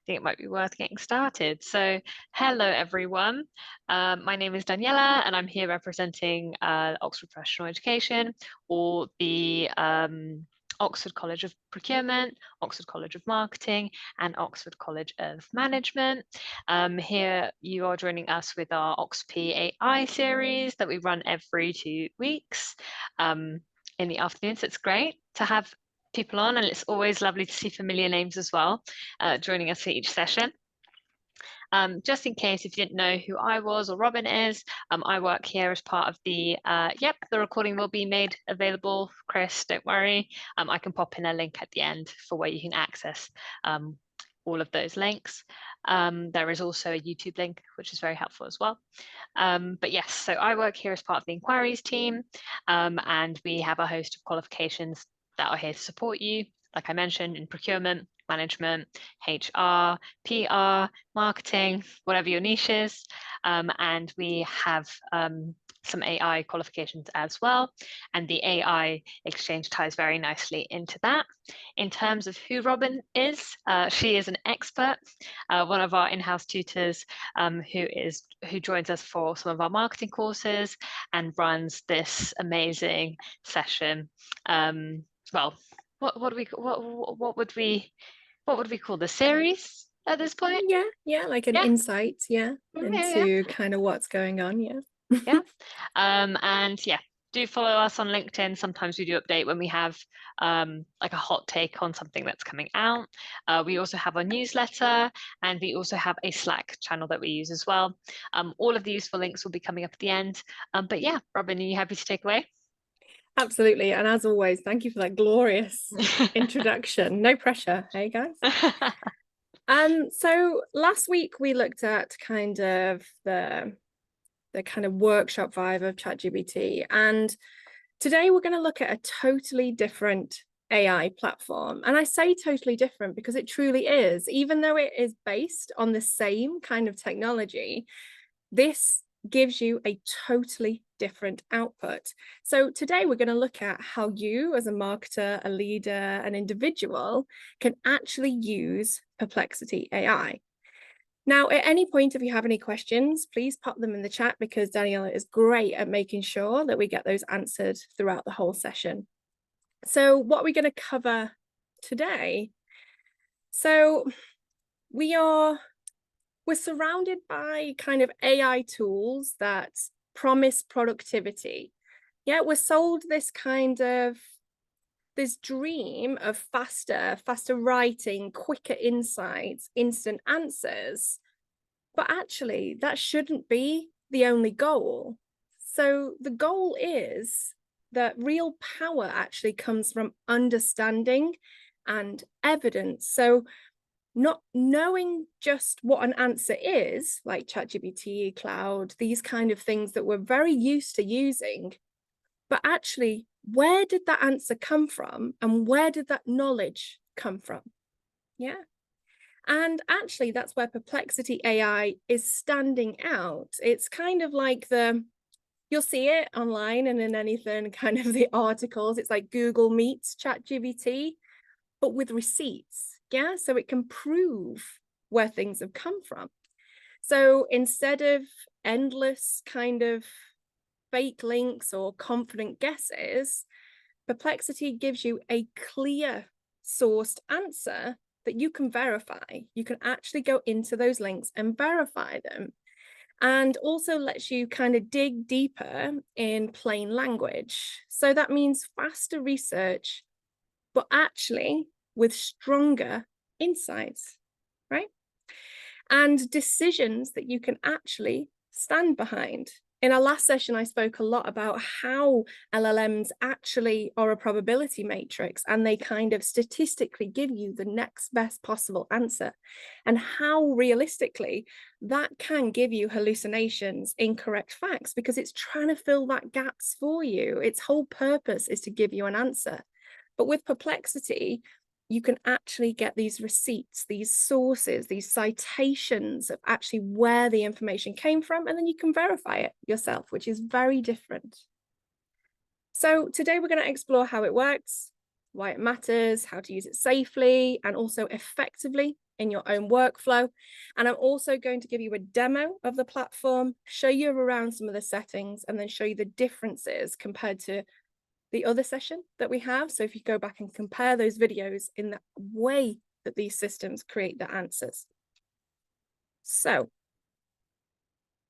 think it might be worth getting started. So, hello everyone. My name is Daniela, and I'm here representing Oxford Professional Education, or the Oxford College of Procurement, Oxford College of Marketing, and Oxford College of Management. Here you are joining us with our OxP AI series that we run every 2 weeks in the afternoons. It's great to have people on, and it's always lovely to see familiar names as well joining us for each session. Just in case if you didn't know who I was or Robin is, I work here as part of the recording will be made available. Chris, don't worry. I can pop in a link at the end for where you can access all of those links. There is also a YouTube link, which is very helpful as well. But yes, so I work here as part of the inquiries team, and we have a host of qualifications that are here to support you, like I mentioned, in procurement, management, HR, PR, marketing, whatever your niche is. And we have some AI qualifications as well. And the AI exchange ties very nicely into that. In terms of who Robin is, she is an expert, one of our in-house tutors who joins us for some of our marketing courses and runs this amazing session. Well, what would we call the series at this point? Yeah, like an insight, into kind of what's going on, and do follow us on LinkedIn. Sometimes we do update when we have like a hot take on something that's coming out. We also have our newsletter, and we also have a Slack channel that we use as well. All of the useful links will be coming up at the end. But yeah, Robin, are you happy to take away? Absolutely. And as always, thank you for that glorious introduction. No pressure, hey guys. So last week we looked at kind of the kind of workshop vibe of ChatGPT, and today we're going to look at a totally different AI platform. And I say totally different because it truly is. Even though it is based on the same kind of technology, this gives you a totally different output. So today we're going to look at how you as a marketer, a leader, an individual can actually use Perplexity AI. Now, at any point, if you have any questions, please pop them in the chat, because Daniela is great at making sure that we get those answered throughout the whole session. So what we're going to cover today. So we're surrounded by kind of AI tools that promise productivity. Yeah, we're sold this dream of faster writing, quicker insights, instant answers. But actually, that shouldn't be the only goal. So the goal is that real power actually comes from understanding and evidence. So not knowing just what an answer is, like ChatGPT, cloud, these kind of things that we're very used to using, but actually, where did that answer come from, and where did that knowledge come from? Yeah. And actually, that's where Perplexity AI is standing out. It's kind of like you'll see it online and in anything kind of the articles. It's like Google meets ChatGPT, but with receipts. Yeah, so it can prove where things have come from. So instead of endless kind of fake links or confident guesses, Perplexity gives you a clear sourced answer that you can verify. You can actually go into those links and verify them, and also lets you kind of dig deeper in plain language. So that means faster research, but actually with stronger insights, right? And decisions that you can actually stand behind. In our last session, I spoke a lot about how LLMs actually are a probability matrix, and they kind of statistically give you the next best possible answer, and how realistically that can give you hallucinations, incorrect facts, because it's trying to fill that gaps for you. Its whole purpose is to give you an answer. But with Perplexity, you can actually get these receipts, these sources, these citations of actually where the information came from, and then you can verify it yourself, which is very different. So today we're going to explore how it works, why it matters, how to use it safely and also effectively in your own workflow. And I'm also going to give you a demo of the platform, show you around some of the settings, and then show you the differences compared to the other session that we have. So if you go back and compare those videos in the way that these systems create the answers. So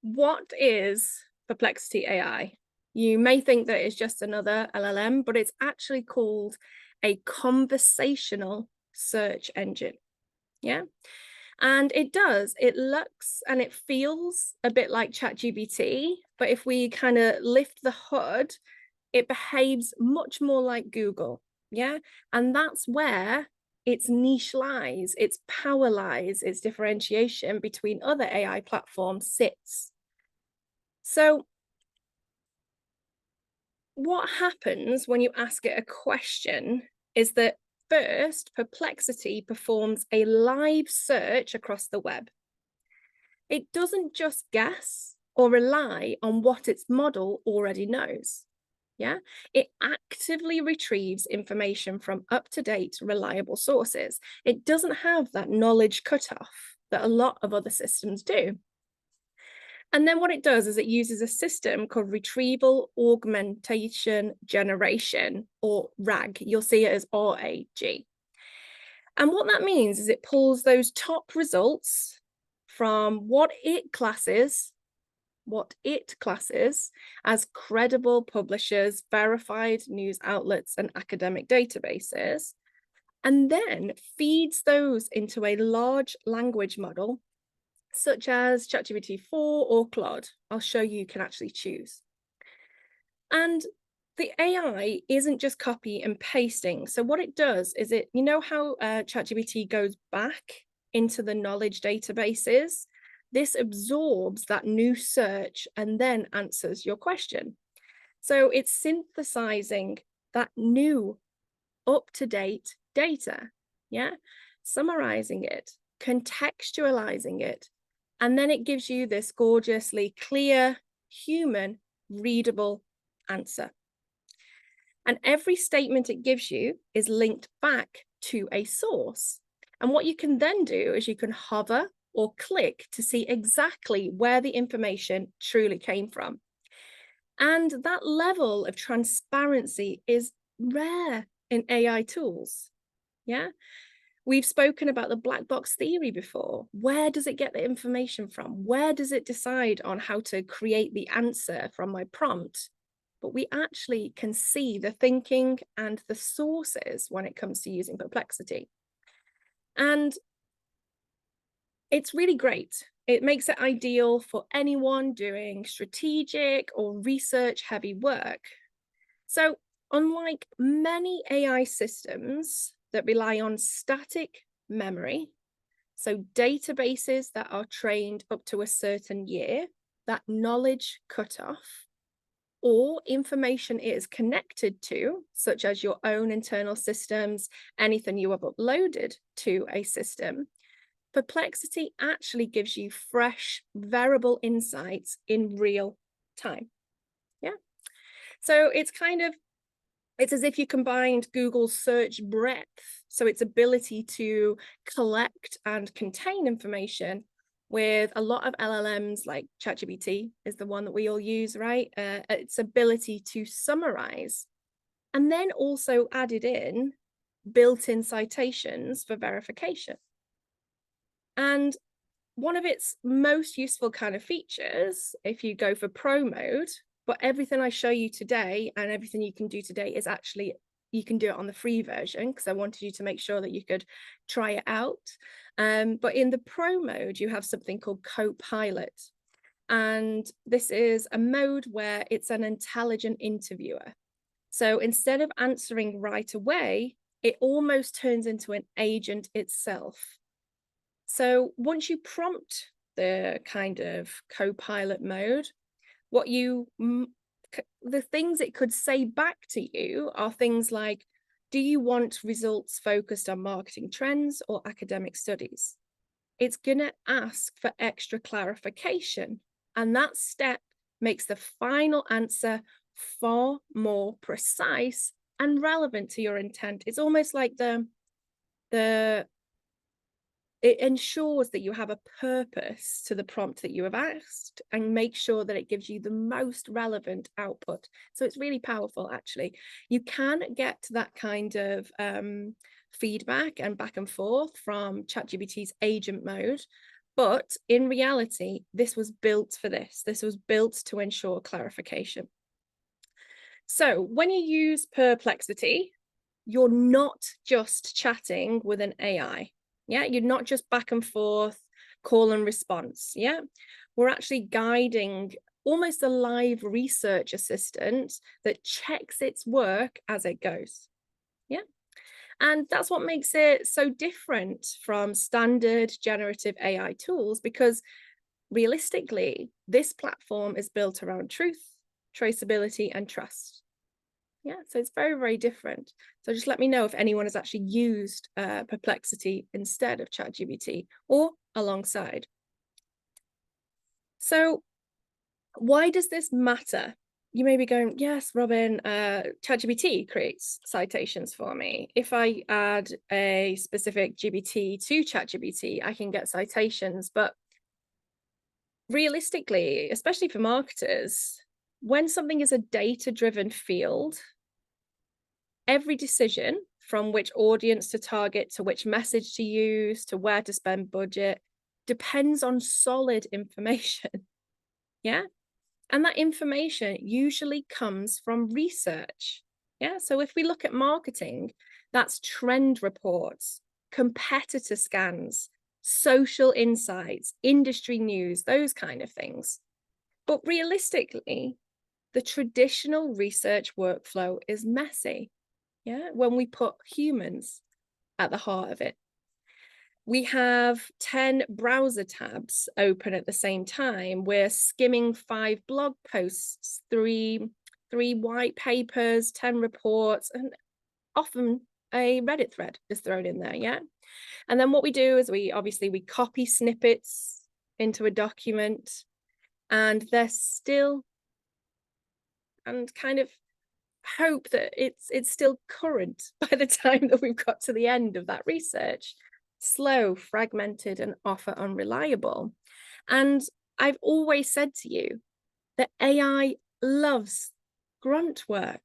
what is Perplexity AI? You may think that it's just another LLM, but it's actually called a conversational search engine. Yeah. And it looks and it feels a bit like ChatGPT, but if we kind of lift the hood, it behaves much more like Google. Yeah. And that's where its niche lies, its power lies, its differentiation between other AI platforms sits. So what happens when you ask it a question is that first, Perplexity performs a live search across the web. It doesn't just guess or rely on what its model already knows. Yeah, it actively retrieves information from up-to-date, reliable sources. It doesn't have that knowledge cutoff that a lot of other systems do. And then what it does is it uses a system called retrieval augmentation generation, or RAG. You'll see it as RAG. And what that means is it pulls those top results from what it classes as credible publishers, verified news outlets, and academic databases, and then feeds those into a large language model such as ChatGPT 4 or Claude. I'll show you can actually choose. And the AI isn't just copy and pasting. So what it does is you know how ChatGPT goes back into the knowledge databases? This absorbs that new search and then answers your question. So it's synthesizing that new up-to-date data, yeah, summarizing it, contextualizing it, and then it gives you this gorgeously clear, human, readable answer. And every statement it gives you is linked back to a source. And what you can then do is you can hover or click to see exactly where the information truly came from. And that level of transparency is rare in AI tools. Yeah. We've spoken about the black box theory before. Where does it get the information from? Where does it decide on how to create the answer from my prompt? But we actually can see the thinking and the sources when it comes to using Perplexity. And it's really great. It makes it ideal for anyone doing strategic or research heavy work. So unlike many AI systems that rely on static memory, so databases that are trained up to a certain year, that knowledge cutoff, or information it is connected to, such as your own internal systems, anything you have uploaded to a system, Perplexity actually gives you fresh, variable insights in real time. Yeah. So it's as if you combined Google's search breadth, so its ability to collect and contain information, with a lot of LLMs like ChatGPT is the one that we all use, right? Its ability to summarize, and then also added in built-in citations for verification. And one of its most useful kind of features, if you go for pro mode, but everything I show you today and everything you can do today is actually, you can do it on the free version because I wanted you to make sure that you could try it out. But in the pro mode, you have something called Copilot. And this is a mode where it's an intelligent interviewer. So instead of answering right away, it almost turns into an agent itself. So once you prompt the kind of Copilot mode, the things it could say back to you are things like, do you want results focused on marketing trends or academic studies? It's going to ask for extra clarification. And that step makes the final answer far more precise and relevant to your intent. It's almost like the It ensures that you have a purpose to the prompt that you have asked and make sure that it gives you the most relevant output. So it's really powerful, actually. You can get that kind of feedback and back and forth from ChatGPT's agent mode. But in reality, this was built for this. This was built to ensure clarification. So when you use Perplexity, you're not just chatting with an AI. Yeah, you're not just back and forth, call and response. Yeah, we're actually guiding almost a live research assistant that checks its work as it goes. Yeah. And that's what makes it so different from standard generative AI tools, because realistically, this platform is built around truth, traceability, and trust. Yeah, so it's very, very different. So just let me know if anyone has actually used Perplexity instead of ChatGPT or alongside. So why does this matter? You may be going, yes, Robin, ChatGPT creates citations for me. If I add a specific GPT to ChatGPT, I can get citations. But realistically, especially for marketers, when something is a data-driven field, every decision from which audience to target, to which message to use, to where to spend budget, depends on solid information. Yeah. And that information usually comes from research. Yeah. So if we look at marketing, that's trend reports, competitor scans, social insights, industry news, those kind of things. But realistically, the traditional research workflow is messy. Yeah, when we put humans at the heart of it. We have 10 browser tabs open at the same time. We're skimming 5 blog posts, three white papers, 10 reports, and often a Reddit thread is thrown in there, yeah? And then what we do is we copy snippets into a document, and they're still, and kind of hope that it's still current by the time that we've got to the end of that research. Slow, fragmented, and often unreliable. And I've always said to you that AI loves grunt work.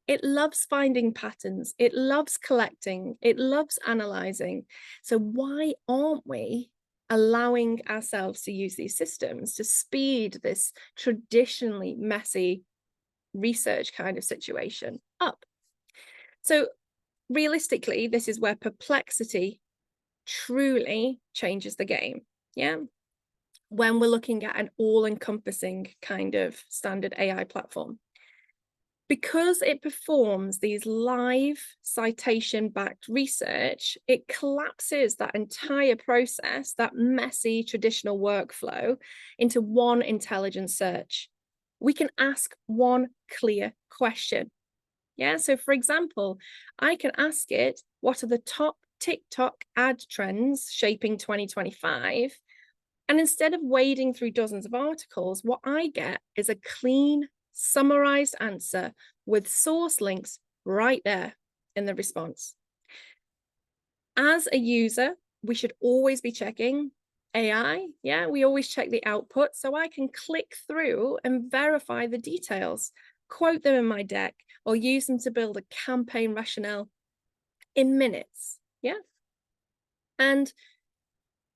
It loves finding patterns. It loves collecting. It loves analyzing. So why aren't we allowing ourselves to use these systems to speed this traditionally messy research kind of situation up? So realistically, this is where Perplexity truly changes the game. Yeah. When we're looking at an all-encompassing kind of standard AI platform, because it performs these live citation-backed research, it collapses that entire process, that messy traditional workflow, into one intelligent search. We can ask one clear question. Yeah, so for example, I can ask it, what are the top TikTok ad trends shaping 2025? And instead of wading through dozens of articles, what I get is a clean, summarized answer with source links right there in the response. As a user, we should always be checking AI. Yeah, we always check the output, so I can click through and verify the details, quote them in my deck, or use them to build a campaign rationale in minutes. Yeah. And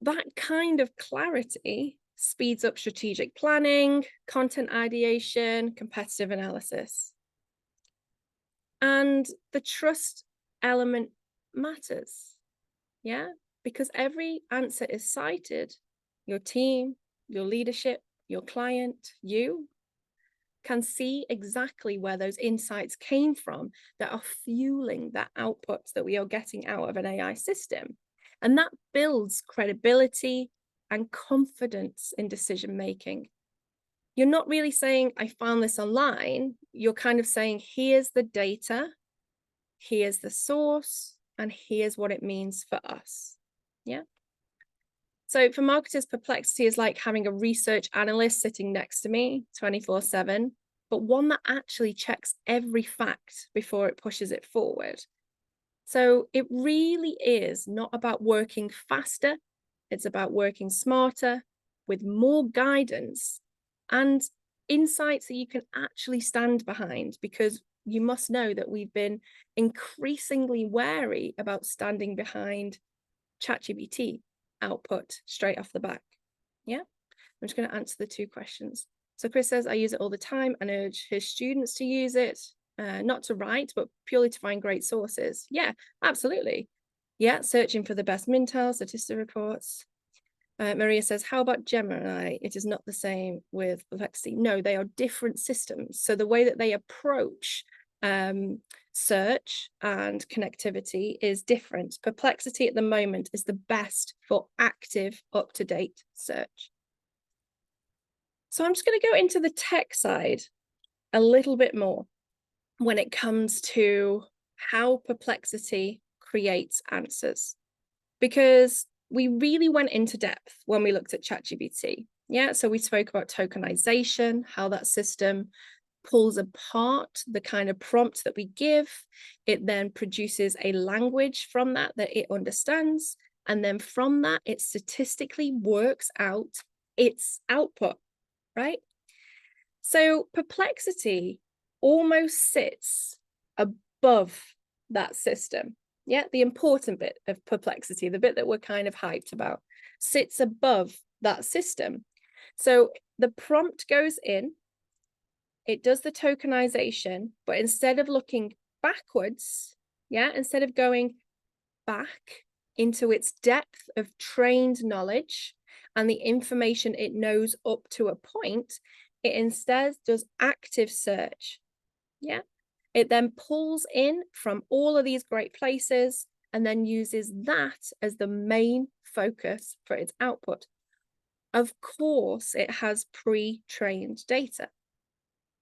that kind of clarity speeds up strategic planning, content ideation, competitive analysis. And the trust element matters. Yeah, because every answer is cited. Your team, your leadership, your client, you can see exactly where those insights came from that are fueling that output that we are getting out of an AI system. And that builds credibility and confidence in decision making. You're not really saying, I found this online. You're kind of saying, here's the data, here's the source, and here's what it means for us. Yeah. So for marketers, Perplexity is like having a research analyst sitting next to me 24/7, but one that actually checks every fact before it pushes it forward. So it really is not about working faster It's about working smarter with more guidance and insights that you can actually stand behind, because you must know that we've been increasingly wary about standing behind ChatGPT output straight off the back. Yeah, I'm just going to answer the 2 questions. So Chris says, I use it all the time and urge his students to use it, not to write, but purely to find great sources. Yeah, absolutely. Yeah, searching for the best Mintel statistic reports. Maria says, how about Gemini? It is not the same with Perplexity. No, they are different systems. So the way that they approach search and connectivity is different. Perplexity at the moment is the best for active, up-to-date search. So I'm just going to go into the tech side a little bit more when it comes to how Perplexity creates answers, because we really went into depth when we looked at ChatGPT. Yeah, so we spoke about tokenization, how that system pulls apart the kind of prompt that we give. It then produces a language from that it understands. And then from that, it statistically works out its output, right? So Perplexity almost sits above that system. Yeah, the important bit of Perplexity, the bit that we're kind of hyped about, sits above that system. So the prompt goes in, it does the tokenization, but instead of looking backwards, yeah, instead of going back into its depth of trained knowledge and the information it knows up to a point, it instead does active search. Yeah. It then pulls in from all of these great places and then uses that as the main focus for its output. Of course, it has pre-trained data,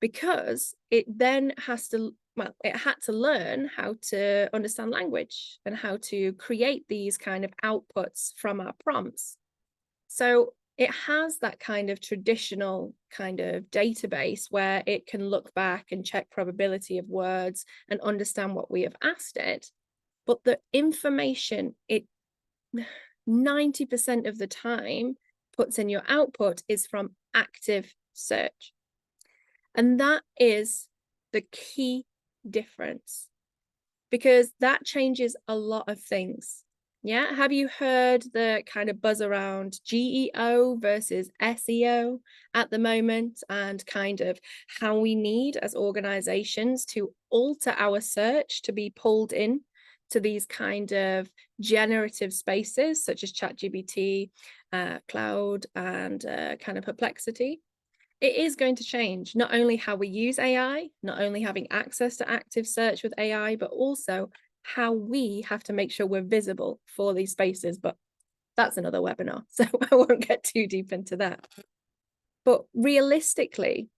because it then has to, well, it had to learn how to understand language and how to create these kind of outputs from our prompts. So it has that kind of traditional kind of database where it can look back and check probability of words and understand what we have asked it. But the information it 90% of the time puts in your output is from active search. And that is the key difference, because that changes a lot of things. Yeah, have you heard the kind of buzz around GEO versus SEO at the moment, and kind of how we need as organizations to alter our search to be pulled in to these kind of generative spaces such as ChatGPT, Cloud, and kind of Perplexity? It is going to change not only how we use AI, not only having access to active search with AI, but also how we have to make sure we're visible for these spaces. But that's another webinar, so I won't get too deep into that. But realistically,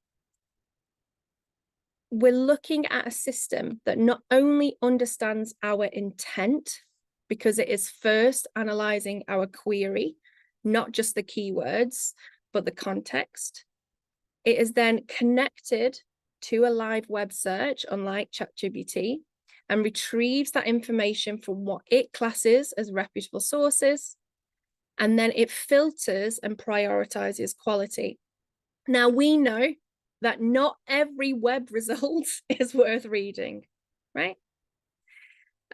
we're looking at a system that not only understands our intent, because it is first analyzing our query, not just the keywords, but the context. It is then connected to a live web search, unlike ChatGPT, and retrieves that information from what it classes as reputable sources. And then it filters and prioritizes quality. Now, we know that not every web result is worth reading, right?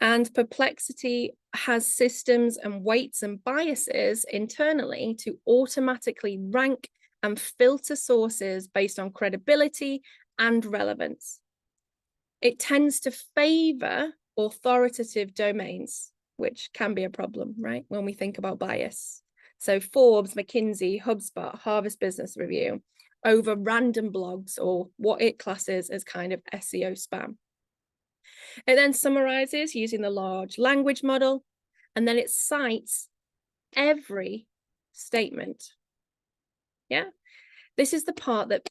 And Perplexity has systems and weights and biases internally to automatically rank and filter sources based on credibility and relevance. It tends to favor authoritative domains, which can be a problem, right, when we think about bias. So Forbes, McKinsey, HubSpot, Harvard Business Review, over random blogs or what it classes as kind of SEO spam. It then summarizes using the large language model, and then it cites every statement. Yeah, this is the part that,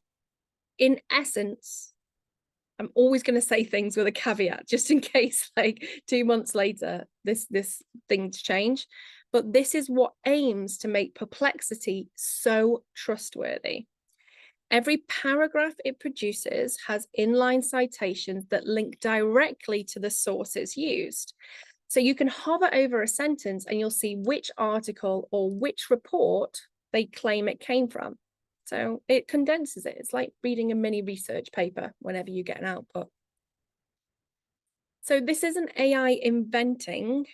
in essence, I'm always going to say things with a caveat, just in case, like 2 months later, this things change. But this is what aims to make Perplexity so trustworthy. Every paragraph it produces has inline citations that link directly to the sources used. So you can hover over a sentence and you'll see which article or which report they claim it came from. So it condenses it. It's like reading a mini research paper whenever you get an output. So this isn't AI inventing,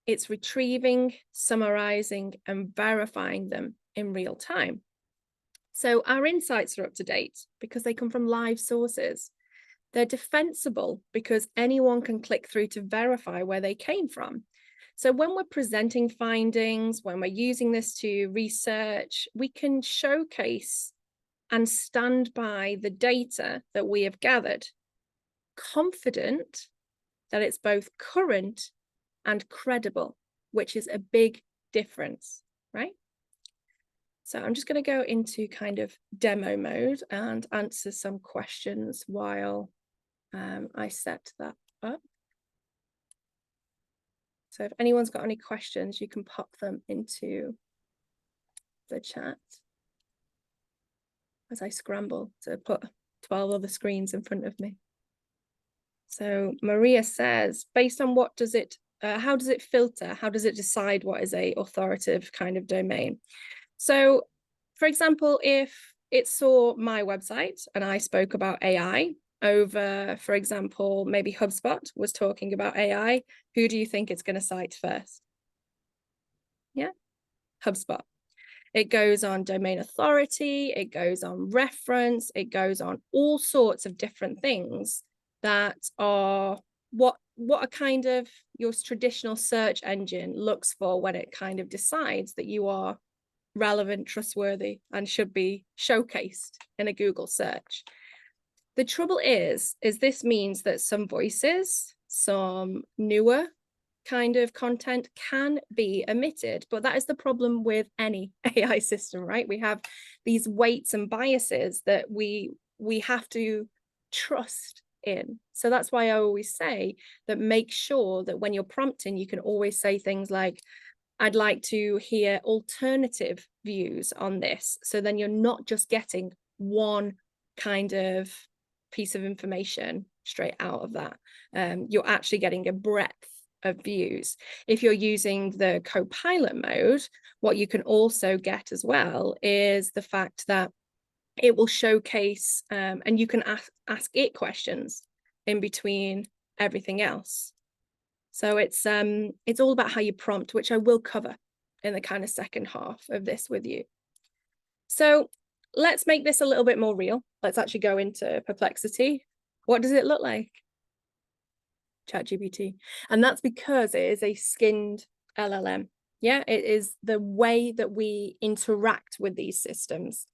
it's retrieving, summarizing, and verifying them in real time. So our insights are up to date because they come from live sources. They're defensible because anyone can click through to verify where they came from. So when we're presenting findings, when we're using this to research, we can showcase and stand by the data that we have gathered, confident that it's both current and credible, which is a big difference, right? So I'm just going to go into kind of demo mode and answer some questions while I set that up. So if anyone's got any questions, you can pop them into the chat as I scramble to put 12 other screens in front of me. So Maria says, based on what does it, how does it filter? How does it decide what is a authoritative kind of domain? So for example, if it saw my website and I spoke about AI over, for example, maybe HubSpot was talking about AI, who do you think it's going to cite first? Yeah, HubSpot. It goes on domain authority, it goes on reference, it goes on all sorts of different things that are what a kind of your traditional search engine looks for when it kind of decides that you are relevant, trustworthy, and should be showcased in a Google search. The trouble is this means that some voices, some newer kind of content can be omitted, but that is the problem with any AI system, right? We have these weights and biases that we have to trust in. So that's why I always say that make sure that when you're prompting, you can always say things like, I'd like to hear alternative views on this. So then you're not just getting one kind of piece of information straight out of that. You're actually getting a breadth of views. If you're using the co-pilot mode, what you can also get as well is the fact that it will showcase and you can ask it questions in between everything else. So it's all about how you prompt, which I will cover in the kind of second half of this with you. So let's make this a little bit more real. Let's actually go into Perplexity. What does it look like? ChatGPT. And that's because it is a skinned LLM. Yeah, it is the way that we interact with these systems.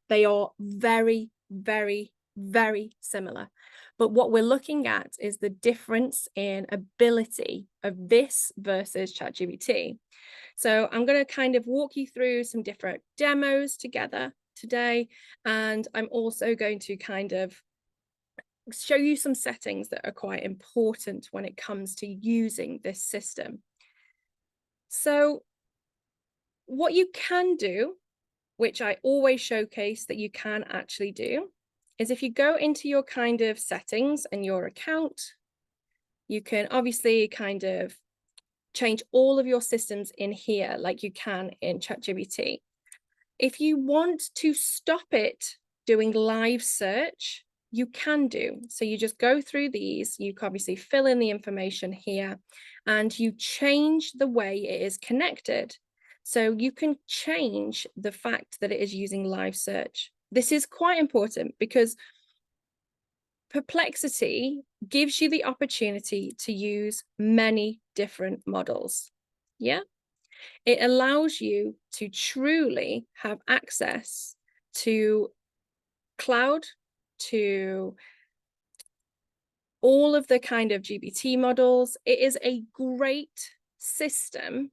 They are very, very, very similar. But what we're looking at is the difference in ability of this versus ChatGPT. So I'm going to kind of walk you through some different demos together today. And I'm also going to kind of show you some settings that are quite important when it comes to using this system. So what you can do, which I always showcase that you can actually do, is if you go into your kind of settings and your account, you can obviously kind of change all of your systems in here like you can in ChatGPT. If you want to stop it doing live search, you can do. So you just go through these, you can obviously fill in the information here, and you change the way it is connected. So you can change the fact that it is using live search. This is quite important because Perplexity gives you the opportunity to use many different models. Yeah. It allows you to truly have access to cloud, to all of the kind of GPT models. It is a great system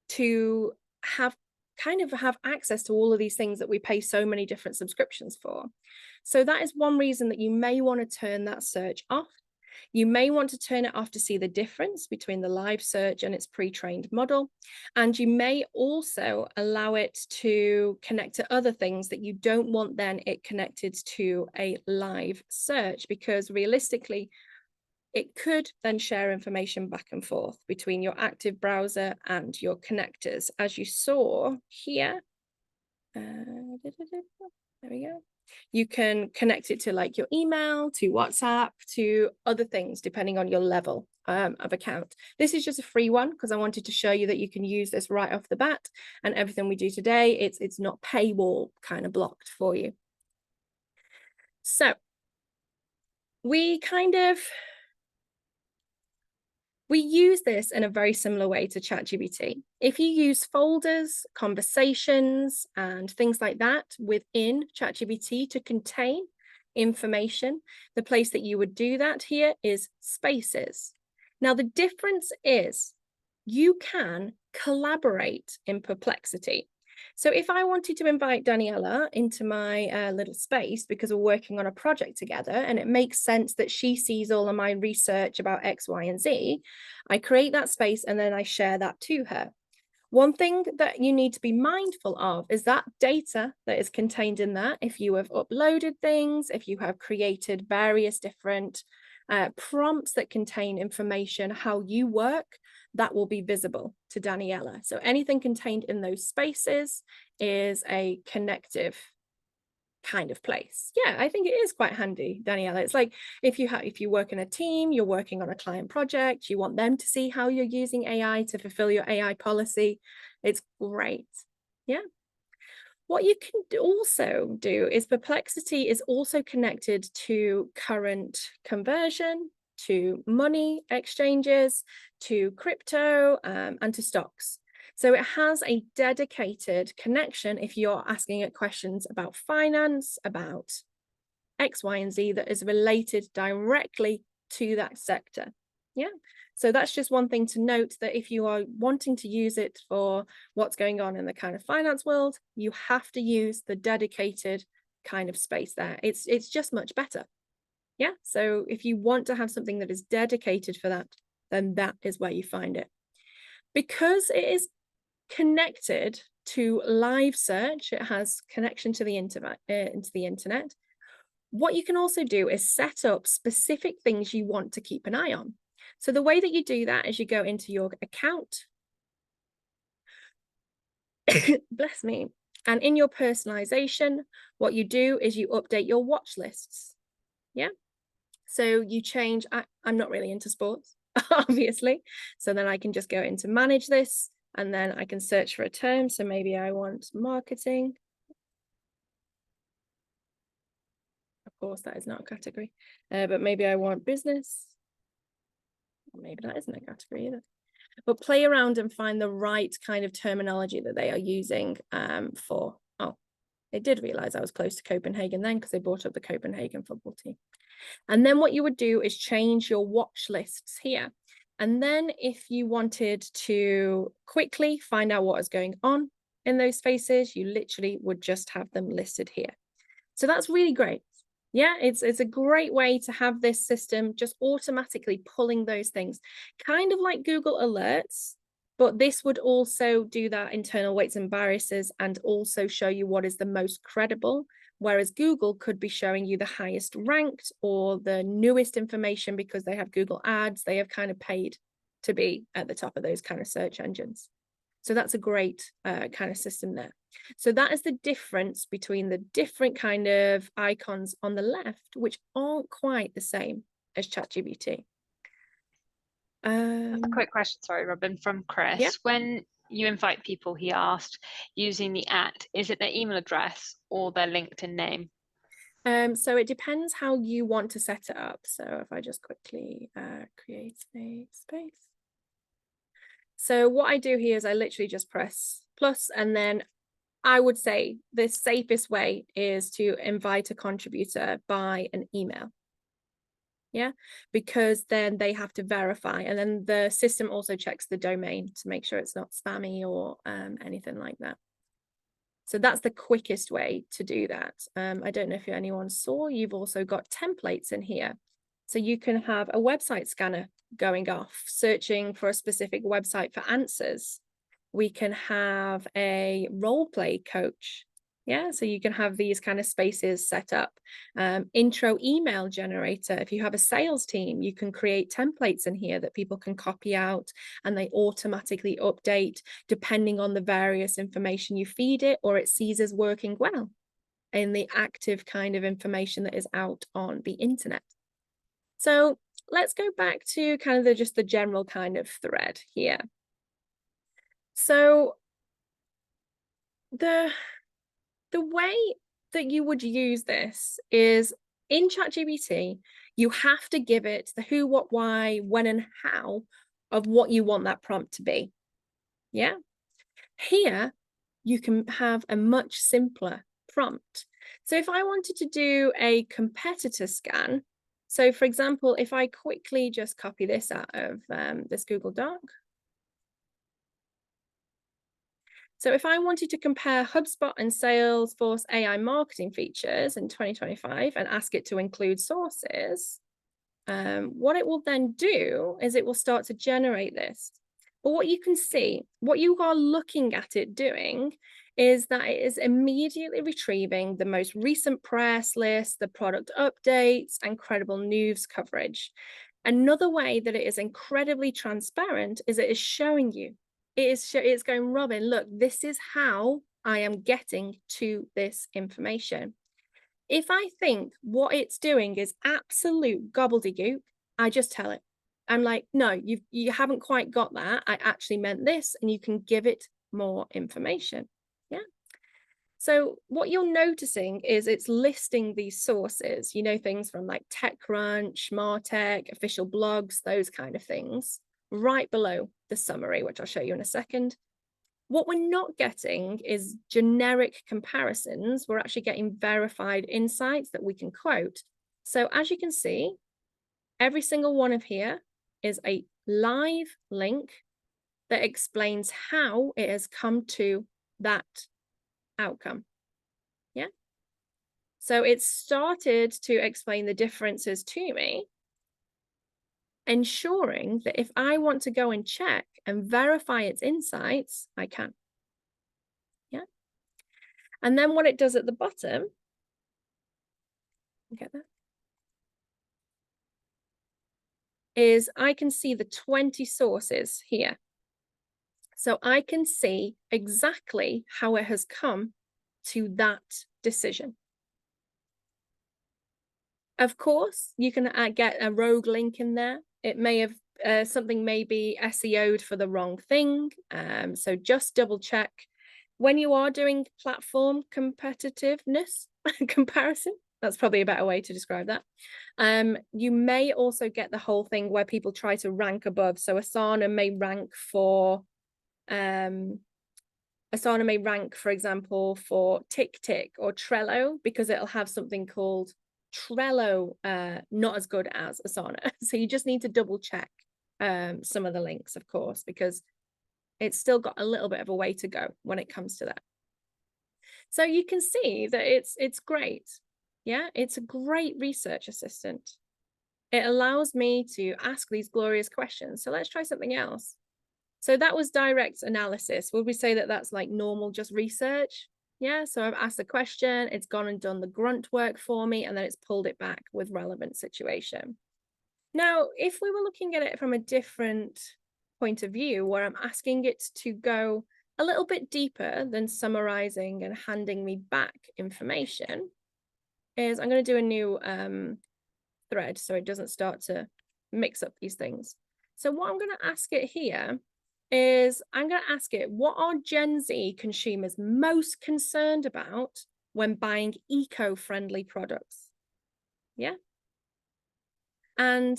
to have access to all of these things that we pay so many different subscriptions for. So that is one reason that you may want to turn that search off. You may want to turn it off to see the difference between the live search and its pre-trained model. And you may also allow it to connect to other things that you don't want then it connected to a live search, because realistically, it could then share information back and forth between your active browser and your connectors, as you saw here. There we go. You can connect it to like your email, to WhatsApp, to other things, depending on your level of account. This is just a free one because I wanted to show you that you can use this right off the bat, and everything we do today, it's not paywall kind of blocked for you. So we use this in a very similar way to ChatGPT. If you use folders, conversations, and things like that within ChatGPT to contain information, the place that you would do that here is spaces. Now, the difference is you can collaborate in Perplexity. So if I wanted to invite Daniela into my little space because we're working on a project together and it makes sense that she sees all of my research about X, Y, and Z, I create that space and then I share that to her. One thing that you need to be mindful of is that data that is contained in that. If you have uploaded things, if you have created various different prompts that contain information, how you work, that will be visible to Daniela. So anything contained in those spaces is a connective kind of place. Yeah, I think it is quite handy, Daniela. It's like if you work in a team, you're working on a client project, you want them to see how you're using AI to fulfill your AI policy. It's great. Yeah. What you can also do is Perplexity is also connected to current conversion, to money exchanges, to crypto, and to stocks. So it has a dedicated connection if you're asking it questions about finance, about X, Y, and Z that is related directly to that sector. Yeah. So that's just one thing to note, that if you are wanting to use it for what's going on in the kind of finance world, you have to use the dedicated kind of space there. It's just much better. Yeah. So if you want to have something that is dedicated for that, then that is where you find it. Because it is connected to live search, it has connection to the internet. What you can also do is set up specific things you want to keep an eye on. So the way that you do that is you go into your account, bless me, and in your personalization, what you do is you update your watch lists. Yeah. So you change, I'm not really into sports, obviously. So then I can just go into manage this, and then I can search for a term. So maybe I want marketing. Of course, that is not a category, but maybe I want business. Maybe that isn't a category either. But play around and find the right kind of terminology that they are using for. Oh, they did realize I was close to Copenhagen then, because they brought up the Copenhagen football team. And then what you would do is change your watch lists here. And then if you wanted to quickly find out what is going on in those spaces, you literally would just have them listed here. So that's really great. Yeah, it's a great way to have this system just automatically pulling those things, kind of like Google Alerts, but this would also do that internal weights and biases and also show you what is the most credible, whereas Google could be showing you the highest ranked or the newest information because they have Google Ads. They have kind of paid to be at the top of those kind of search engines. So that's a great kind of system there. So that is the difference between the different kind of icons on the left, which aren't quite the same as ChatGPT. A quick question, sorry, Robin, from Chris. Yeah. When you invite people, he asked, using the @ is it their email address or their LinkedIn name? So it depends how you want to set it up. So if I just quickly create a space. So what I do here is I literally just press plus, and then I would say the safest way is to invite a contributor by an email. Yeah, because then they have to verify, and then the system also checks the domain to make sure it's not spammy or anything like that. So that's the quickest way to do that. I don't know if anyone saw, you've also got templates in here. So you can have a website scanner going off, searching for a specific website for answers. We can have a role play coach Yeah, so you can have these kind of spaces set up. Intro email generator. If you have a sales team, you can create templates in here that people can copy out and they automatically update depending on the various information you feed it, or it sees as working well in the active kind of information that is out on the internet. So let's go back to kind of just the general kind of thread here. So the way that you would use this is in ChatGPT, you have to give it the who, what, why, when, and how of what you want that prompt to be. Yeah. Here, you can have a much simpler prompt. So if I wanted to do a competitor scan, so for example, if I quickly just copy this out of this Google Doc. So if I wanted to compare HubSpot and Salesforce AI marketing features in 2025 and ask it to include sources, what it will then do is it will start to generate this. But what you can see, what you are looking at it doing is that it is immediately retrieving the most recent press list, the product updates, and credible news coverage. Another way that it is incredibly transparent is it is showing you. It's going, Robin, look, this is how I am getting to this information. If I think what it's doing is absolute gobbledygook, I just tell it. I'm like, no, you haven't quite got that. I actually meant this, and you can give it more information. Yeah. So what you're noticing is it's listing these sources, things from like TechCrunch, MarTech, official blogs, those kind of things, right below the summary, which I'll show you in a second. What we're not getting is generic comparisons. We're actually getting verified insights that we can quote. So as you can see, every single one of here is a live link that explains how it has come to that outcome. Yeah. So it started to explain the differences to me, ensuring that if I want to go and check and verify its insights, I can. Yeah. And then what it does at the bottom, get that, is I can see the 20 sources here. So I can see exactly how it has come to that decision. Of course, you can get a rogue link in there. It may have something may be SEO'd for the wrong thing. So just double check. When you are doing platform competitiveness comparison, that's probably a better way to describe that. You may also get the whole thing where people try to rank above. So Asana may rank, for example, for TickTick or Trello, because it'll have something called Trello, not as good as Asana. So you just need to double check some of the links, of course, because it's still got a little bit of a way to go when it comes to that. So you can see that it's great. Yeah, it's a great research assistant. It allows me to ask these glorious questions. So let's try something else. So that was direct analysis. Would we say that that's like normal, just research? Yeah, so I've asked a question, it's gone and done the grunt work for me, and then it's pulled it back with relevant situation. Now, if we were looking at it from a different point of view, where I'm asking it to go a little bit deeper than summarizing and handing me back information, is I'm going to do a new thread so it doesn't start to mix up these things. So what I'm going to ask it here is I'm going to ask it, what are Gen Z consumers most concerned about when buying eco-friendly products? Yeah. And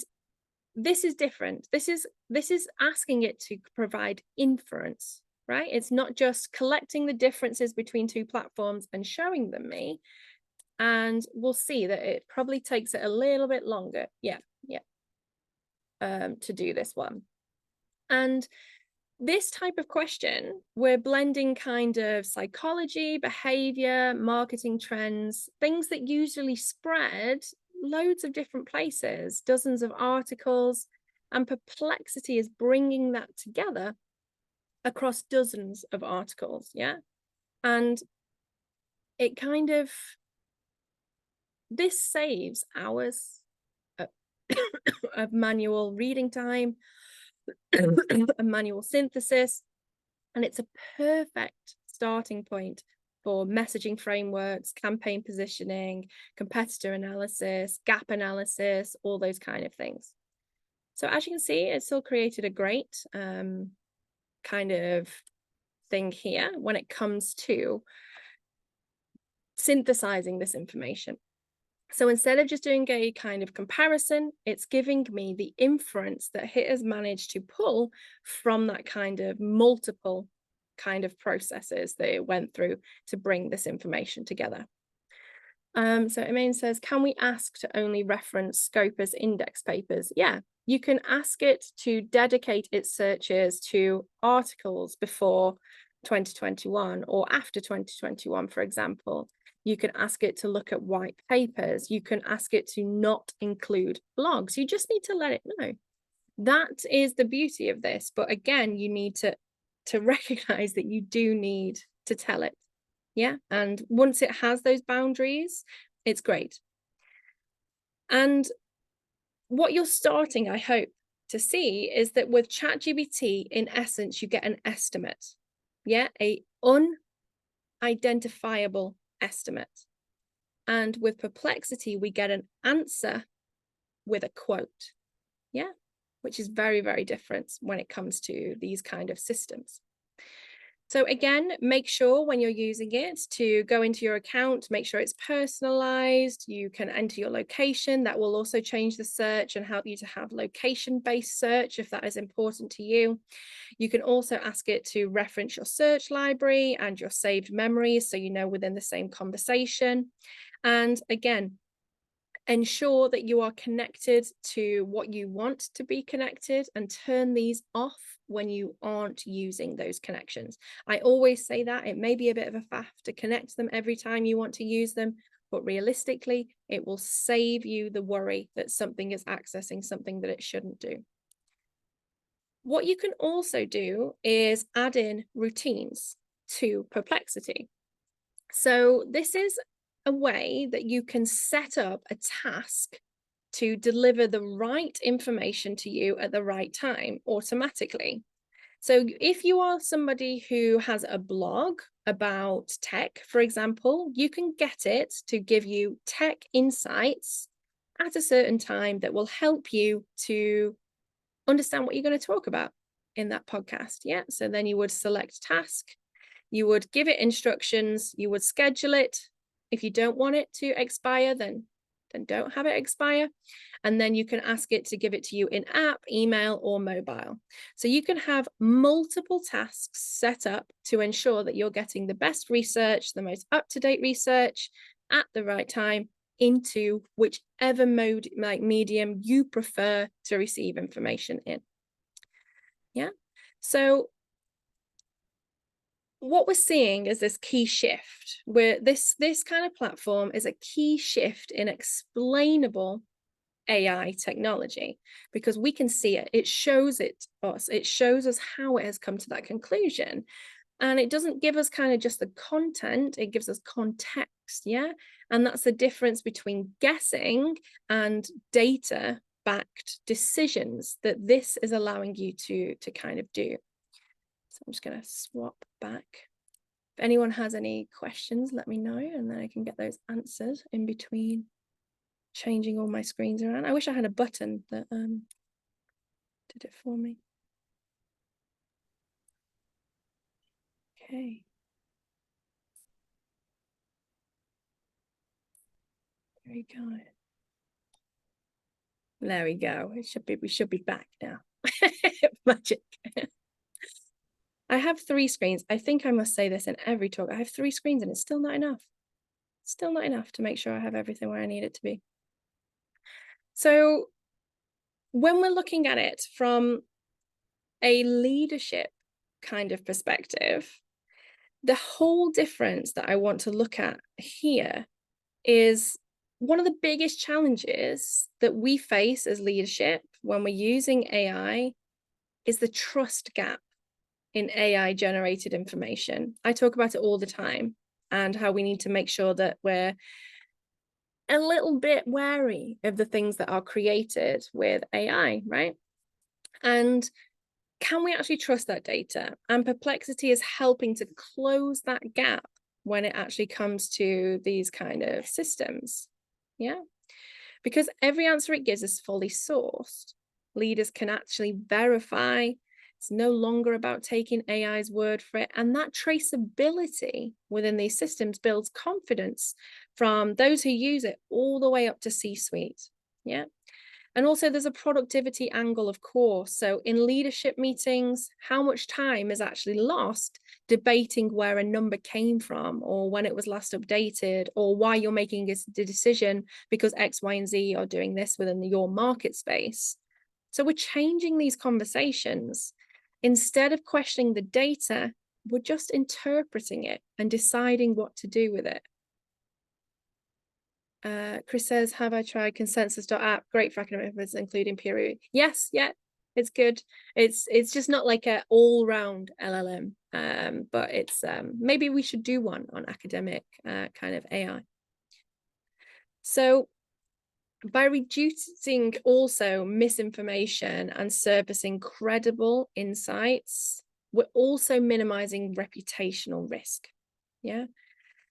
this is different. This is asking it to provide inference, right? It's not just collecting the differences between two platforms and showing them me. And we'll see that it probably takes it a little bit longer. Yeah. To do this one. And this type of question, we're blending kind of psychology, behavior, marketing trends, things that usually spread loads of different places, dozens of articles, and Perplexity is bringing that together across dozens of articles. Yeah. And it kind of, this saves hours of manual reading time, a manual synthesis, and it's a perfect starting point for messaging frameworks, campaign positioning, competitor analysis, gap analysis, all those kind of things. So as you can see, it's still created a great kind of thing here when it comes to synthesizing this information. So instead of just doing a kind of comparison, it's giving me the inference that it has managed to pull from that kind of multiple kind of processes that it went through to bring this information together. So Emaine says, can we ask to only reference Scopus index papers? Yeah, you can ask it to dedicate its searches to articles before 2021 or after 2021, for example. You can ask it to look at white papers. You can ask it to not include blogs. You just need to let it know. That is the beauty of this. But again, you need to recognize that you do need to tell it. Yeah. And once it has those boundaries, it's great. And what you're starting, I hope, to see is that with ChatGPT, in essence, you get an estimate. Yeah. A unidentifiable estimate. And with Perplexity, we get an answer with a quote. Yeah. Which is very, very different when it comes to these kind of systems. So again, make sure when you're using it to go into your account, make sure it's personalized. You can enter your location. That will also change the search and help you to have location-based search if that is important to you. You can also ask it to reference your search library and your saved memories, so you know within the same conversation. And again, ensure that you are connected to what you want to be connected and turn these off when you aren't using those connections. I always say that it may be a bit of a faff to connect them every time you want to use them, but realistically, it will save you the worry that something is accessing something that it shouldn't do. What you can also do is add in routines to Perplexity. So this is a way that you can set up a task to deliver the right information to you at the right time automatically. So if you are somebody who has a blog about tech, for example, you can get it to give you tech insights at a certain time that will help you to understand what you're going to talk about in that podcast. Yeah. So then you would select task, you would give it instructions, you would schedule it. If you don't want it to expire, then don't have it expire. And then you can ask it to give it to you in app, email, or mobile. So you can have multiple tasks set up to ensure that you're getting the best research, the most up-to-date research at the right time into whichever mode, like medium you prefer to receive information in. Yeah. So what we're seeing is this key shift where this kind of platform is a key shift in explainable AI technology, because we can see it. It shows us. It shows us how it has come to that conclusion. And it doesn't give us kind of just the content, it gives us context. Yeah. And that's the difference between guessing and data backed decisions that this is allowing you to kind of do. So I'm just going to swap back. If anyone has any questions, let me know, and then I can get those answered in between changing all my screens around. I wish I had a button that did it for me. Okay. There we go. There we go. We should be back now. Magic. I have 3 screens. I think I must say this in every talk. I have 3 screens and it's still not enough. Still not enough to make sure I have everything where I need it to be. So when we're looking at it from a leadership kind of perspective, the whole difference that I want to look at here is one of the biggest challenges that we face as leadership when we're using AI is the trust gap in AI generated information. I talk about it all the time. and how we need to make sure that we're a little bit wary of the things that are created with AI, right? And can we actually trust that data? And Perplexity is helping to close that gap when it actually comes to these kind of systems. Yeah, because every answer it gives is fully sourced. Leaders can actually verify. It's no longer about taking AI's word for it. And that traceability within these systems builds confidence from those who use it all the way up to C-suite. Yeah. And also there's a productivity angle, of course. So in leadership meetings, how much time is actually lost debating where a number came from or when it was last updated or why you're making the decision because X, Y, and Z are doing this within your market space. So we're changing these conversations. Instead of questioning the data, we're just interpreting it and deciding what to do with it. Chris says, have I tried consensus.app? Great for academic methods, including peer review. Yes, yeah, it's good. It's just not like an all-round LLM, but it's maybe we should do one on academic kind of AI. So by reducing also misinformation and surfacing credible insights, we're also minimizing reputational risk. Yeah.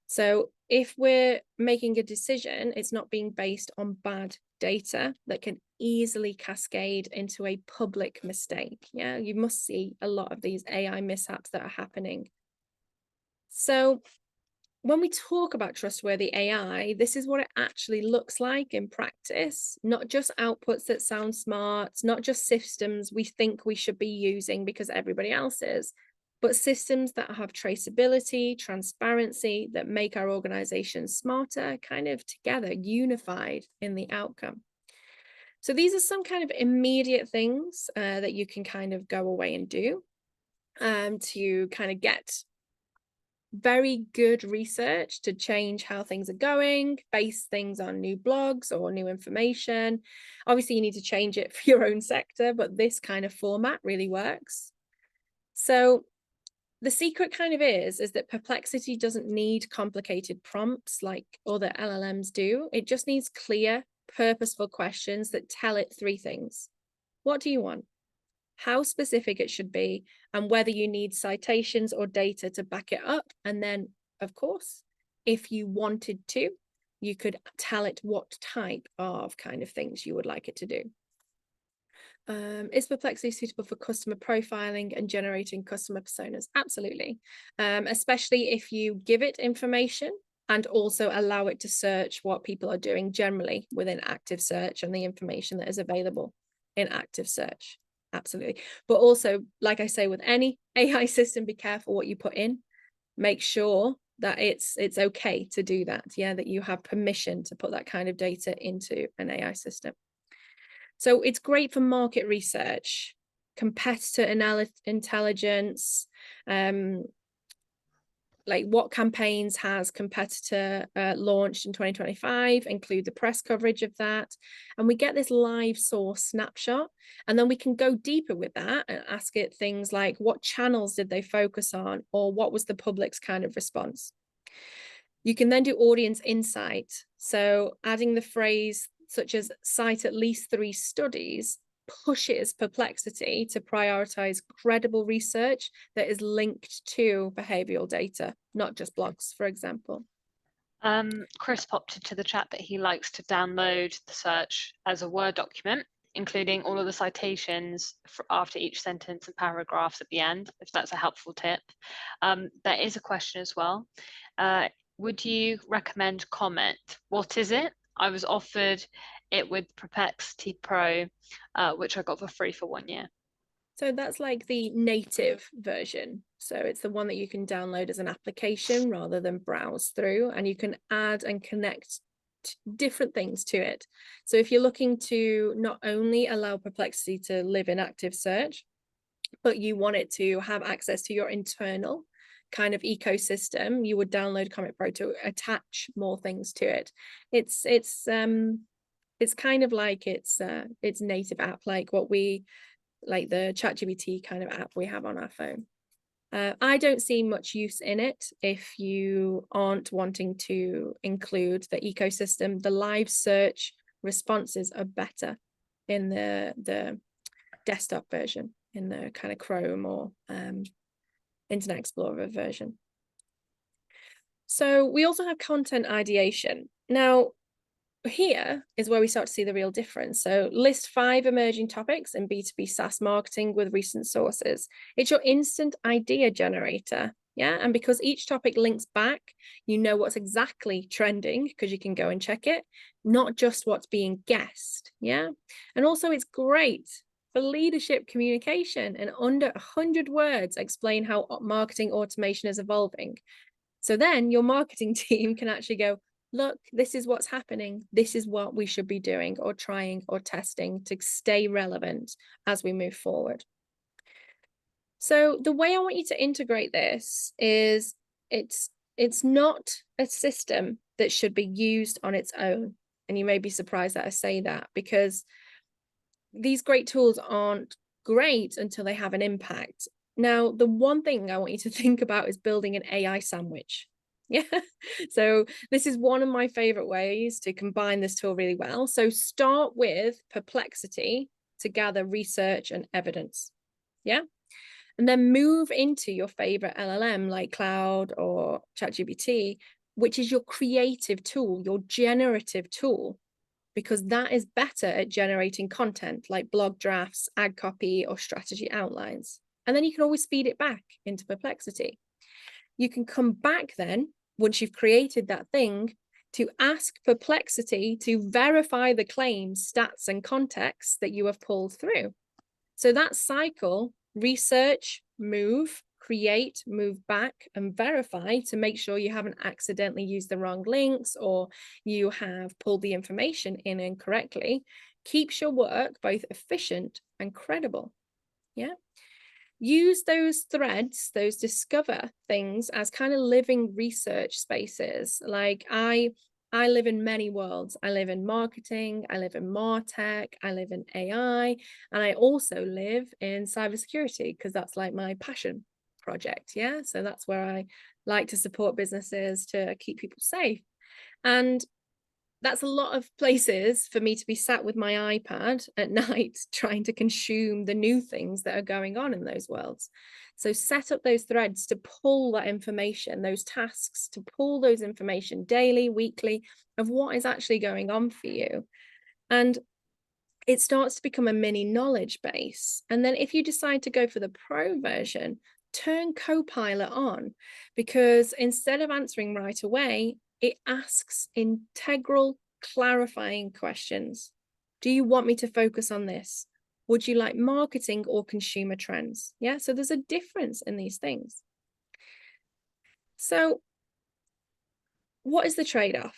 So if we're making a decision, it's not being based on bad data that can easily cascade into a public mistake. Yeah, you must see a lot of these AI mishaps that are happening. So when we talk about trustworthy AI, this is what it actually looks like in practice, not just outputs that sound smart, not just systems we think we should be using because everybody else is, but systems that have traceability, transparency, that make our organization smarter, kind of together, unified in the outcome. So these are some kind of immediate things that you can kind of go away and do to kind of get very good research to change how things are going, base things on new blogs or new information. Obviously, you need to change it for your own sector, but this kind of format really works. So the secret kind of is that Perplexity doesn't need complicated prompts like other LLMs do. It just needs clear, purposeful questions that tell it three things. What do you want? How specific it should be, and whether you need citations or data to back it up. And then, of course, if you wanted to, you could tell it what type of kind of things you would like it to do. Is Perplexity suitable for customer profiling and generating customer personas? Absolutely, especially if you give it information and also allow it to search what people are doing generally within active search and the information that is available in active search. Absolutely. But also, like I say, with any AI system, be careful what you put in. Make sure that it's okay to do that. Yeah, that you have permission to put that kind of data into an AI system. So it's great for market research, competitor intelligence, like what campaigns has competitor launched in 2025, include the press coverage of that. And we get this live source snapshot. And then we can go deeper with that and ask it things like, what channels did they focus on? Or what was the public's kind of response? You can then do audience insight. So adding the phrase such as cite at least 3 studies pushes Perplexity to prioritize credible research that is linked to behavioral data, not just blogs, for example. Chris popped into the chat that he likes to download the search as a Word document, including all of the citations after each sentence and paragraphs at the end, if that's a helpful tip. There is a question as well. Would you recommend Comment? What is it? I was offered it with Perplexity Pro, which I got for free for 1 year. So that's like the native version. So it's the one that you can download as an application rather than browse through, and you can add and connect different things to it. So if you're looking to not only allow Perplexity to live in active search, but you want it to have access to your internal kind of ecosystem, you would download Comment Pro to attach more things to it. It's kind of like it's native app, like the ChatGPT kind of app we have on our phone. I don't see much use in it if you aren't wanting to include the ecosystem. The live search responses are better in the desktop version, in the kind of Chrome or Internet Explorer version. So we also have content ideation. Now, here is where we start to see the real difference. So list 5 emerging topics in B2B SaaS marketing with recent sources. It's your instant idea generator. Yeah. And because each topic links back, you know what's exactly trending because you can go and check it, not just what's being guessed. Yeah. And also it's great for leadership communication, and under 100 words explain how marketing automation is evolving. So then your marketing team can actually go, look, this is what's happening. This is what we should be doing or trying or testing to stay relevant as we move forward. So the way I want you to integrate this is it's not a system that should be used on its own. And you may be surprised that I say that, because these great tools aren't great until they have an impact. Now, the one thing I want you to think about is building an AI sandwich. Yeah. So this is one of my favorite ways to combine this tool really well. So start with Perplexity to gather research and evidence. Yeah. And then move into your favorite LLM like Cloud or ChatGPT, which is your creative tool, your generative tool, because that is better at generating content like blog drafts, ad copy, or strategy outlines. And then you can always feed it back into Perplexity. You can come back then, once you've created that thing, to ask Perplexity to verify the claims, stats, and contexts that you have pulled through. So that cycle, research, move, create, move back, and verify to make sure you haven't accidentally used the wrong links or you have pulled the information in incorrectly, keeps your work both efficient and credible. Yeah. Use those threads, those discover things, as kind of living research spaces. Like I live in many worlds. I live in marketing, I live in MarTech, I live in AI, and I also live in cybersecurity because that's like my passion project. Yeah. So that's where I like to support businesses to keep people safe. And that's a lot of places for me to be sat with my iPad at night trying to consume the new things that are going on in those worlds. So set up those threads to pull that information, those tasks to pull those information daily, weekly, of what is actually going on for you. And it starts to become a mini knowledge base. And then if you decide to go for the pro version, turn Copilot on, because instead of answering right away, it asks integral, clarifying questions. Do you want me to focus on this? Would you like marketing or consumer trends? Yeah, so there's a difference in these things. So what is the trade-off?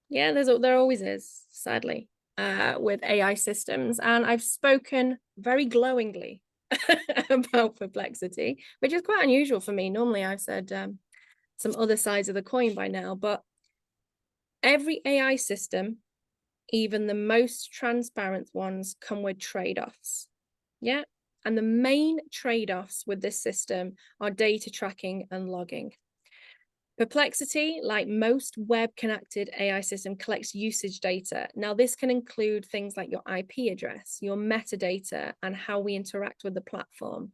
Yeah, there always is, sadly, with AI systems. And I've spoken very glowingly about Perplexity, which is quite unusual for me. Normally I've said some other sides of the coin by now, but every AI system, even the most transparent ones, come with trade-offs. Yeah. And the main trade-offs with this system are data tracking and logging. Perplexity, like most web-connected AI system, collects usage data. Now, this can include things like your IP address, your metadata, and how we interact with the platform.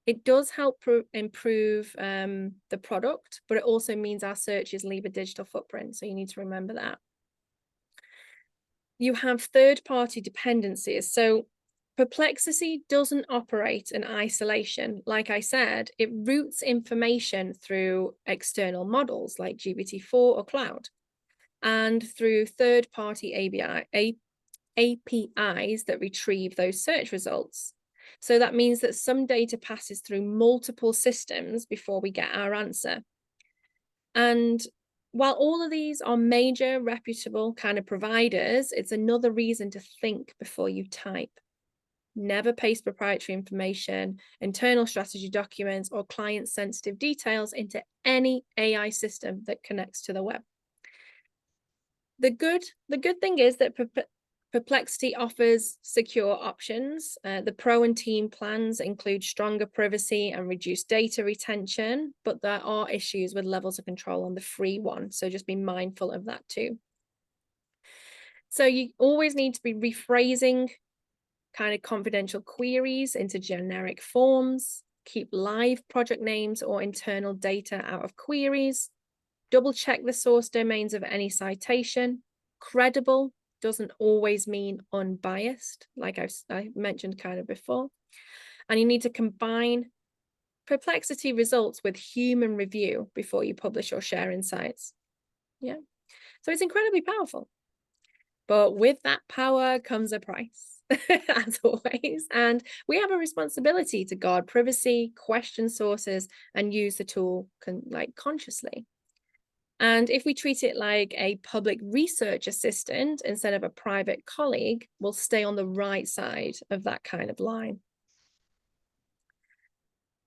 It does help improve the product, but it also means our searches leave a digital footprint. So you need to remember that. You have third-party dependencies. So Perplexity doesn't operate in isolation. Like I said, it routes information through external models like GPT-4 or Cloud, and through third-party APIs that retrieve those search results. So that means that some data passes through multiple systems before we get our answer. And while all of these are major, reputable kind of providers, it's another reason to think before you type. Never paste proprietary information, internal strategy documents, or client-sensitive details into any AI system that connects to the web. The good thing is that Perplexity offers secure options. The Pro and Team plans include stronger privacy and reduced data retention, but there are issues with levels of control on the free one. So just be mindful of that too. So you always need to be rephrasing kind of confidential queries into generic forms, keep live project names or internal data out of queries, double check the source domains of any citation. Credible doesn't always mean unbiased, like I mentioned kind of before. And you need to combine Perplexity results with human review before you publish or share insights. Yeah. So it's incredibly powerful. But with that power comes a price, as always. And we have a responsibility to guard privacy, question sources, and use the tool consciously. And if we treat it like a public research assistant instead of a private colleague, we'll stay on the right side of that kind of line.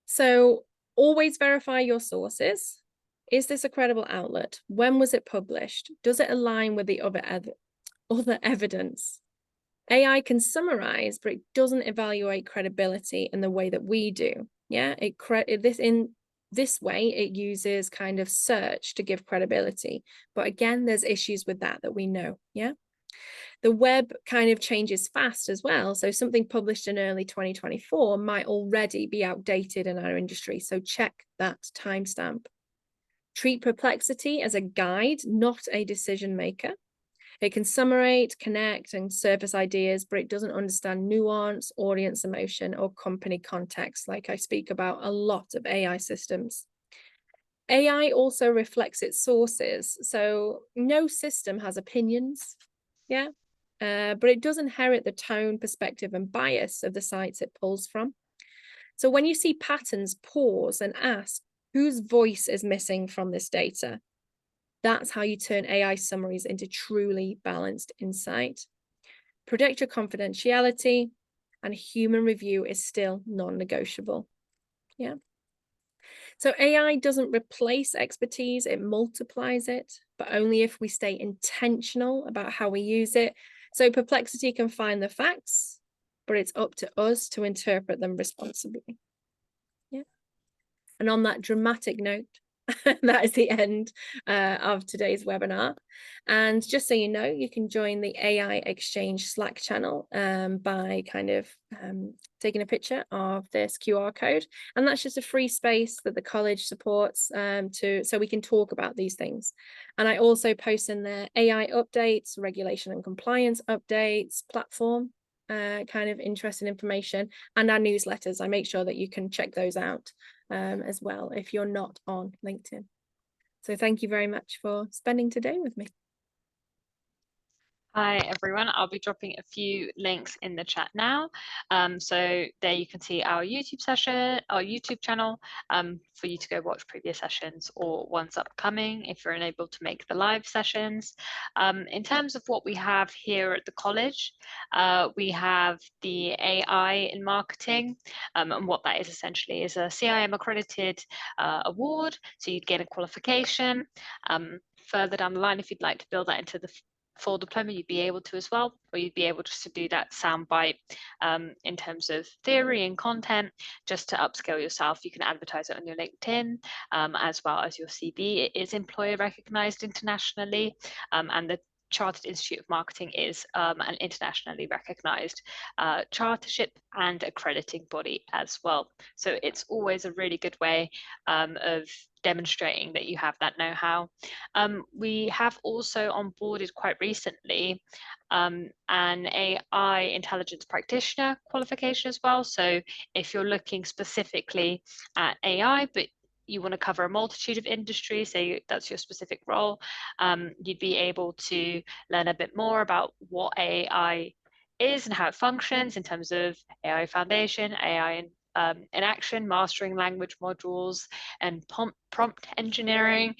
So always verify your sources. Is this a credible outlet? When was it published? Does it align with the other evidence? AI can summarize, but it doesn't evaluate credibility in the way that we do. Yeah, in this way, it uses kind of search to give credibility. But again, there's issues with that we know. Yeah. The web kind of changes fast as well. So something published in early 2024 might already be outdated in our industry. So check that timestamp. Treat Perplexity as a guide, not a decision maker. It can summarize, connect, and surface ideas, but it doesn't understand nuance, audience emotion, or company context, like I speak about a lot of AI systems. AI also reflects its sources. So no system has opinions, yeah, but it does inherit the tone, perspective, and bias of the sites it pulls from. So when you see patterns, pause and ask, whose voice is missing from this data? That's how you turn AI summaries into truly balanced insight. Protect your confidentiality, and human review is still non-negotiable. Yeah. So AI doesn't replace expertise, it multiplies it, but only if we stay intentional about how we use it. So Perplexity can find the facts, but it's up to us to interpret them responsibly. Yeah. And on that dramatic note, that is the end of today's webinar. And just so you know, you can join the AI Exchange Slack channel by kind of taking a picture of this QR code. And that's just a free space that the college supports so we can talk about these things. And I also post in there AI updates, regulation and compliance updates, platform kind of interesting information, and our newsletters. I make sure that you can check those out as well if you're not on LinkedIn. So thank you very much for spending today with me. Hi everyone, I'll be dropping a few links in the chat now. So there you can see our YouTube session, our YouTube channel, for you to go watch previous sessions or ones upcoming if you're unable to make the live sessions. In terms of what we have here at the college, we have the AI in marketing, and what that is essentially is a CIM accredited award, so you'd get a qualification. Further down the line, if you'd like to build that into the full diploma, you'd be able to as well, or you'd be able just to do that soundbite in terms of theory and content, just to upskill yourself. You can advertise it on your LinkedIn as well as your CV. It is employer recognized internationally, and the Chartered Institute of Marketing is an internationally recognized chartership and accrediting body as well. So it's always a really good way of demonstrating that you have that know-how. We have also onboarded quite recently an AI intelligence practitioner qualification as well. So if you're looking specifically at AI, but you want to cover a multitude of industries, say that's your specific role, you'd be able to learn a bit more about what AI is and how it functions in terms of AI Foundation, AI in action, mastering language modules, and prompt engineering,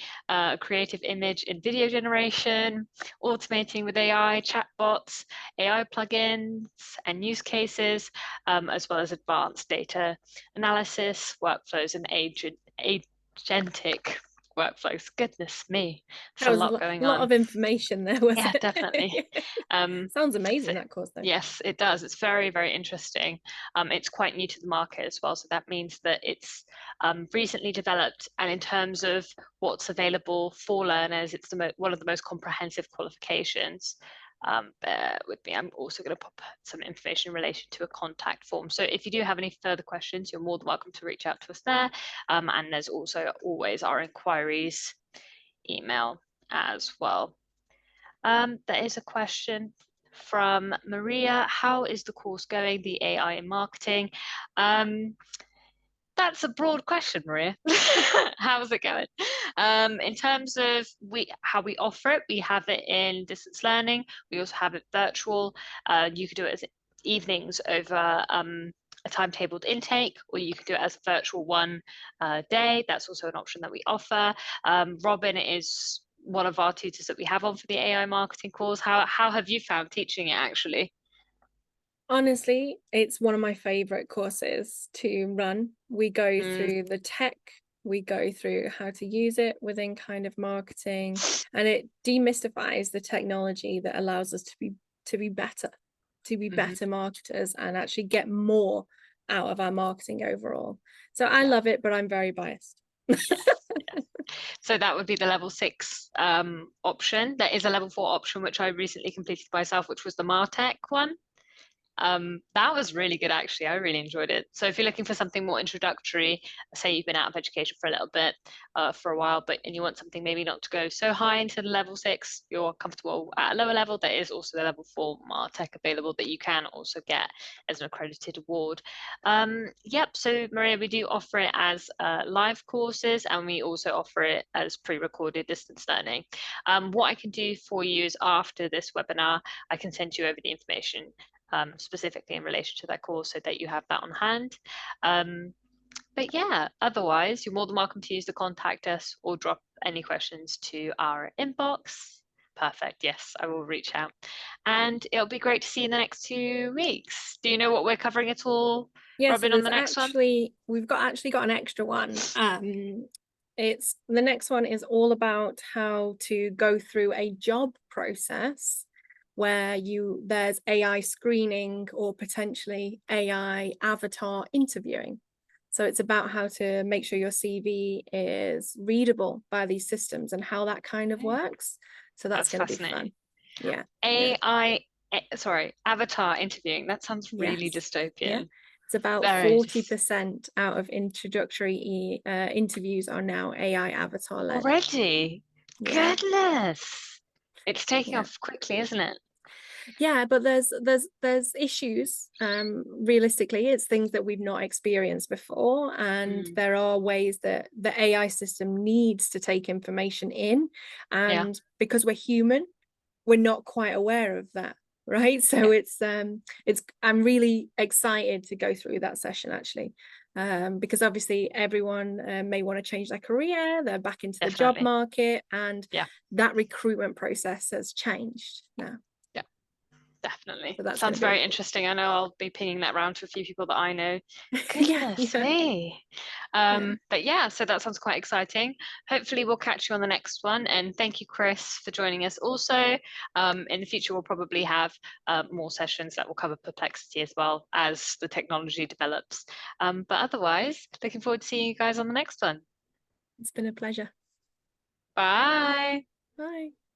creative image and video generation, automating with AI, chatbots, AI plugins and use cases, as well as advanced data analysis, workflows, and agentic workflows. Goodness me, it's That a was lot a going lot on. of information there, was Yeah, definitely. it? Um, Sounds amazing, so that course, though. yes, it does. It's very, very interesting. It's quite new to the market as well, so that means that it's recently developed. And in terms of what's available for learners, it's one of the most comprehensive qualifications. Bear with me. I'm also going to pop some information in relation to a contact form. So if you do have any further questions, you're more than welcome to reach out to us there. And there's also always our inquiries email as well. There is a question from Maria. How is the course going, the AI in marketing? That's a broad question, Maria. How's it going? In terms of how we offer it, we have it in distance learning. We also have it virtual. You could do it as evenings over a timetabled intake, or you could do it as a virtual one day. That's also an option that we offer. Robin is one of our tutors that we have on for the AI marketing course. How have you found teaching it actually? Honestly, it's one of my favorite courses to run. We go Mm, through the tech, we go through how to use it within kind of marketing, and it demystifies the technology that allows us to be better, to be mhm. better marketers and actually get more out of our marketing overall. So I Yeah. love it, but I'm very biased. Yes. Yes. So that would be the level 6 option. There is a level 4 option, which I recently completed myself, which was the Martech one. That was really good, actually. I really enjoyed it. So if you're looking for something more introductory, say you've been out of education for a little bit, for a while, and you want something maybe not to go so high into the level 6, you're comfortable at a lower level, there is also the level 4 Martech available that you can also get as an accredited award. Yep, so Maria, we do offer it as live courses, and we also offer it as pre-recorded distance learning. What I can do for you is after this webinar, I can send you over the information specifically in relation to that course so that you have that on hand. But yeah, otherwise, you're more than welcome to use the contact us or drop any questions to our inbox. Perfect. Yes, I will reach out. And it'll be great to see you in the next 2 weeks. Do you know what we're covering at all, Yeah, so Robin, on there's the next one? actually actually got an extra one. It's the next one is all about how to go through a job process where there's AI screening or potentially AI avatar interviewing. So it's about how to make sure your CV is readable by these systems and how that kind of Okay. works. So that's That's going to be fun. fascinating. Yeah, yeah, AI, sorry, avatar interviewing. That sounds really yes, yeah. dystopian. It's about Very 40% out of introductory interviews are now AI avatar led. already. Yeah, Goodness. It's taking yeah. off quickly, isn't it? Yeah, but there's issues. Realistically, it's things that we've not experienced before, and Mm, there are ways that the AI system needs to take information in, yeah, and because we're human, we're not quite aware of that, right? So yeah, it's I'm really excited to go through that session actually. Because obviously everyone may want to change their career, they're back into the job definitely. market, and Yeah, that recruitment process has changed now. yeah, definitely. So that's going Sounds to be really very cool. interesting. I know I'll be pinging that round to a few people that I know. Yeah, Goodness yeah, me. yeah. But yeah, so that sounds quite exciting. Hopefully we'll catch you on the next one. And thank you, Chris, for joining us also. In the future, we'll probably have more sessions that will cover perplexity as well as the technology develops. But otherwise, looking forward to seeing you guys on the next one. It's been a pleasure. Bye. Bye.